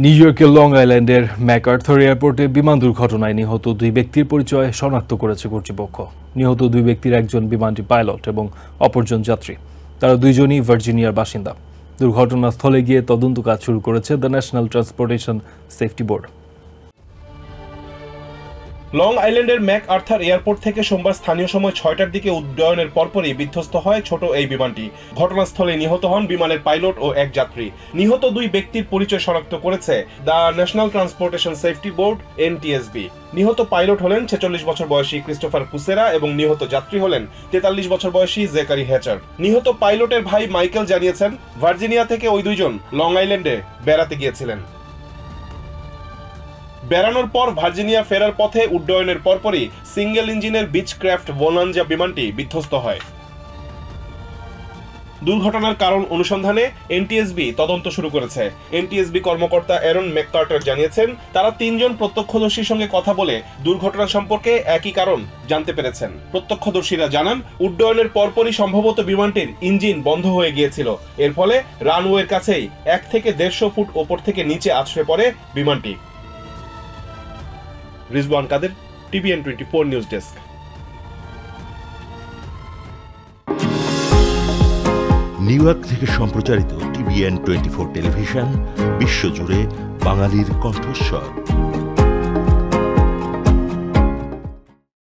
New ইয়র্কের long আইল্যান্ডের MacArthur এয়ারপোর্টে বিমান দুর্ঘটনায় নিহত দুই ব্যক্তির পরিচয় শনাক্ত করেছে কর্তৃপক্ষ। নিহত দুই ব্যক্তির একজন বিমানটির পাইলট এবং অপরজন যাত্রী। তারা দুইজনই ভার্জিনিয়ার বাসিন্দা। দুর্ঘটনাস্থলে গিয়ে তদন্ত কাজ শুরু করেছে the National Transportation Safety Board. Long আইল্যান্ডের ম্যাকআর্থার এয়ারপোর্ট থেকে সোমবার স্থানীয় সময় 6টার দিকে উড্ডয়নের পরপরই বিধ্বস্ত হয় ছোট এই বিমানটি। ঘটনাস্থলে নিহত হন বিমানের পাইলট ও এক যাত্রী। নিহত দুই ব্যক্তির পরিচয় শনাক্ত করেছে the National Transportation Safety board NTSB। নিহত পাইলট হলেন 46 বছর বয়সী ক্রিস্টোফার কুসেরা এবং নিহত যাত্রী হলেন 43 বছর বয়সী জেকারি হ্যাচার। নিহত পাইলটের ভাই মাইকেল জানিয়েছেন, ভার্জিনিয়া থেকে ওই দুইজন লং আইল্যান্ডে বেড়াতে গিয়েছিলেন। বেড়ানোর পর ভার্জিনিয়া ফেরার পথে উড্ডয়নের পরপরই সিঙ্গেল ইঞ্জিনের বিচক্রাফট বোনাঞ্জা বিমানটি বিধ্বস্ত হয়। দুর্ঘটনার কারণ অনুসন্ধানে NTSB তদন্ত শুরু করেছে। NTSB কর্মকর্তা অ্যারন ম্যাককার্টার জানিয়েছেন, তারা 3 জন প্রত্যক্ষদর্শীর সঙ্গে কথা বলে দুর্ঘটনা সম্পর্কে একই কারণ জানতে পেরেছেন। প্রত্যক্ষদর্শীরা জানান, উড্ডয়নের পরপরই সম্ভবত বিমানটির ইঞ্জিন বন্ধ হয়ে গিয়েছিল। এর ফলে রানওয়ের কাছেই 1 থেকে 150 ফুট ওপর থেকে নিচে আছড়ে পড়ে বিমানটি। রিজওয়ান কাদের, TVN 24 news desk. New York থেকে সম্প্রচারিত TVN 24 টেলিভিশন বিশ্বজুড়ে বাঙালির কণ্ঠস্বর।